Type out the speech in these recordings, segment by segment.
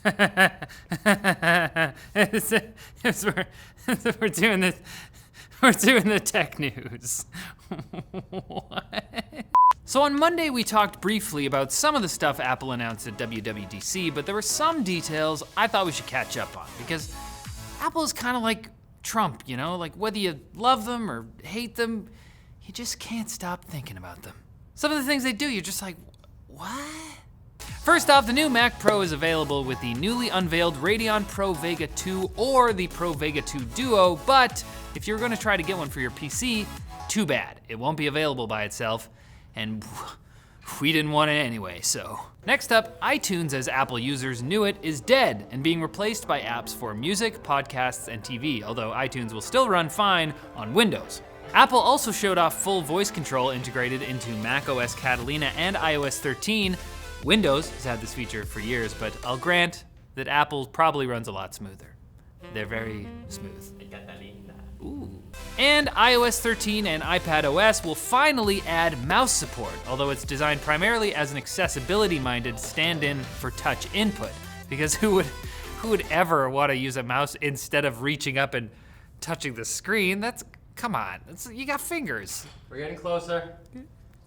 We're doing this. We're doing the tech news. What? So on Monday, we talked briefly about some of the stuff Apple announced at WWDC, but there were some details I thought we should catch up on, because Apple is kind of like Trump, you know? Like, whether you love them or hate them, you just can't stop thinking about them. Some of the things they do, you're just like, what? First off, the new Mac Pro is available with the newly unveiled Radeon Pro Vega 2 or the Pro Vega II Duo, but if you're gonna try to get one for your PC, too bad. It won't be available by itself, and we didn't want it anyway, so. Next up, iTunes, as Apple users knew it, is dead and being replaced by apps for music, podcasts, and TV, although iTunes will still run fine on Windows. Apple also showed off full voice control integrated into macOS Catalina and iOS 13. Windows has had this feature for years, but I'll grant that Apple probably runs a lot smoother. They're very smooth. Ooh. And iOS 13 and iPadOS will finally add mouse support, although it's designed primarily as an accessibility-minded stand-in for touch input. Because who would ever want to use a mouse instead of reaching up and touching the screen? Come on, you got fingers. We're getting closer.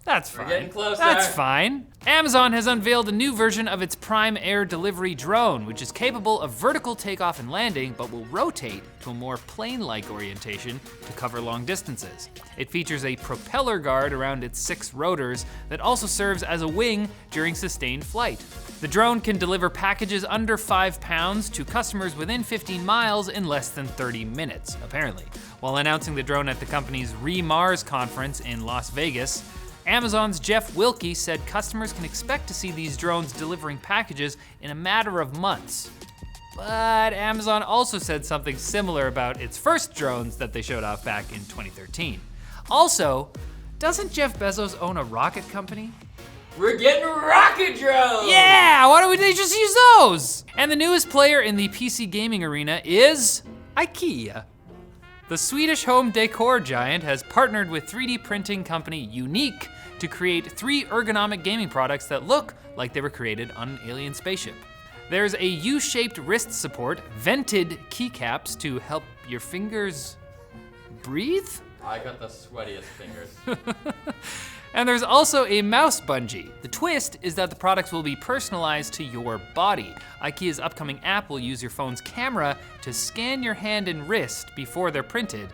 That's fine. We're getting closer. That's fine. Amazon has unveiled a new version of its Prime Air Delivery drone, which is capable of vertical takeoff and landing, but will rotate to a more plane-like orientation to cover long distances. It features a propeller guard around its 6 rotors that also serves as a wing during sustained flight. The drone can deliver packages under 5 pounds to customers within 15 miles in less than 30 minutes, apparently. While announcing the drone at the company's Re-Mars conference in Las Vegas, Amazon's Jeff Wilke said customers can expect to see these drones delivering packages in a matter of months. But Amazon also said something similar about its first drones that they showed off back in 2013. Also, doesn't Jeff Bezos own a rocket company? We're getting rocket drones! Yeah, why don't we just use those? And the newest player in the PC gaming arena is IKEA. The Swedish home decor giant has partnered with 3D printing company Unique to create 3 ergonomic gaming products that look like they were created on an alien spaceship. There's a U-shaped wrist support, vented keycaps to help your fingers breathe? I got the sweatiest fingers. And there's also a mouse bungee. The twist is that the products will be personalized to your body. IKEA's upcoming app will use your phone's camera to scan your hand and wrist before they're printed,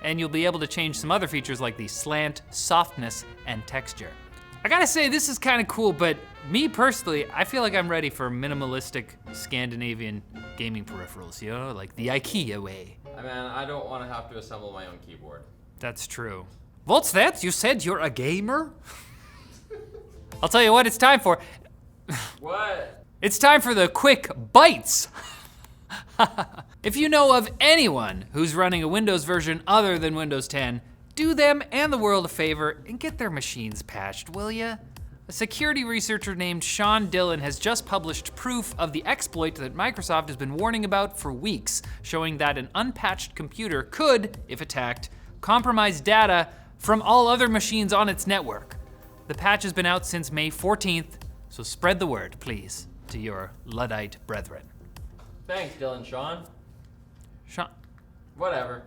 and you'll be able to change some other features like the slant, softness, and texture. I gotta say, this is kinda cool, but me personally, I feel like I'm ready for minimalistic Scandinavian gaming peripherals, you know, like the IKEA way. I mean, I don't want to have to assemble my own keyboard. That's true. What's that? You said you're a gamer? I'll tell you what it's time for. What? It's time for the quick bites. If you know of anyone who's running a Windows version other than Windows 10, do them and the world a favor and get their machines patched, will ya? A security researcher named Sean Dillon has just published proof of the exploit that Microsoft has been warning about for weeks, showing that an unpatched computer could, if attacked, compromise data from all other machines on its network. The patch has been out since May 14th, so spread the word, please, to your Luddite brethren. Thanks, Dylan Sean. Sean. Whatever.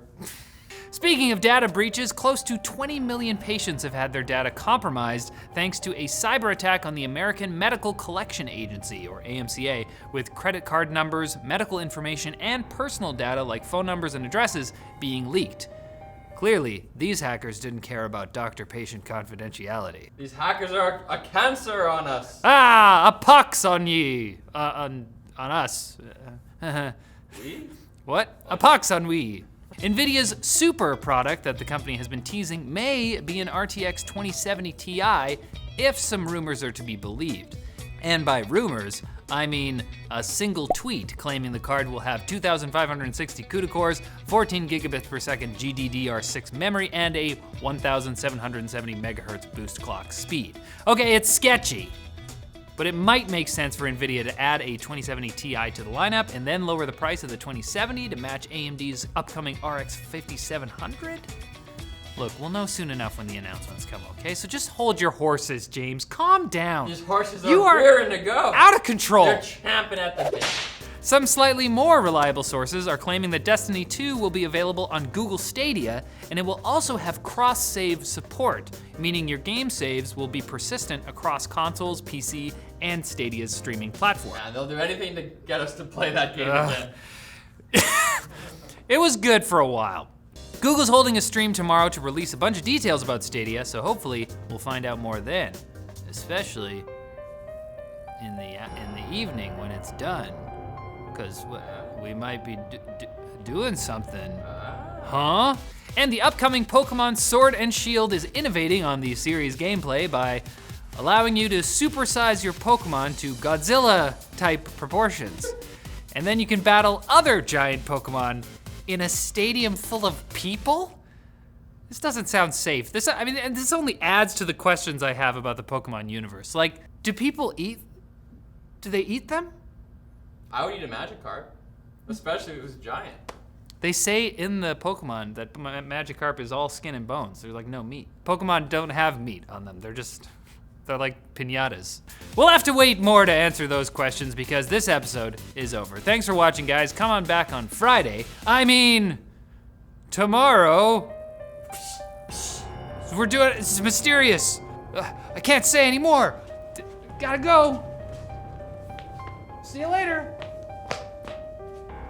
Speaking of data breaches, close to 20 million patients have had their data compromised thanks to a cyber attack on the American Medical Collection Agency, or AMCA, with credit card numbers, medical information, and personal data like phone numbers and addresses being leaked. Clearly, these hackers didn't care about doctor-patient confidentiality. These hackers are a cancer on us. Ah, a pox on ye. On us. We? What? A pox on we. NVIDIA's Super product that the company has been teasing may be an RTX 2070 Ti if some rumors are to be believed. And by rumors, I mean a single tweet claiming the card will have 2,560 CUDA cores, 14 gigabits per second GDDR6 memory, and a 1,770 megahertz boost clock speed. Okay, it's sketchy, but it might make sense for NVIDIA to add a 2070 Ti to the lineup and then lower the price of the 2070 to match AMD's upcoming RX 5700? Look, we'll know soon enough when the announcements come, okay? So just hold your horses, James. Calm down. These horses are rearing to go. Out of control. They're champing at the bit. Some slightly more reliable sources are claiming that Destiny 2 will be available on Google Stadia, and it will also have cross-save support, meaning your game saves will be persistent across consoles, PC, and Stadia's streaming platform. Yeah, they'll do anything to get us to play that game again. It was good for a while. Google's holding a stream tomorrow to release a bunch of details about Stadia, so hopefully we'll find out more then, especially in the evening when it's done, because we might be doing something. Huh? And the upcoming Pokemon Sword and Shield is innovating on the series gameplay by allowing you to supersize your Pokemon to Godzilla-type proportions. And then you can battle other giant Pokemon in a stadium full of people? This doesn't sound safe. This only adds to the questions I have about the Pokemon universe. Like, do people eat? Do they eat them? I would eat a Magikarp, especially if it was giant. They say in the Pokemon that Magikarp is all skin and bones. There's like no meat. Pokemon don't have meat on them. They're like piñatas. We'll have to wait more to answer those questions because this episode is over. Thanks for watching, guys. Come on back on Friday. I mean, tomorrow. We're doing, it's mysterious. I can't say anymore. Gotta go. See you later.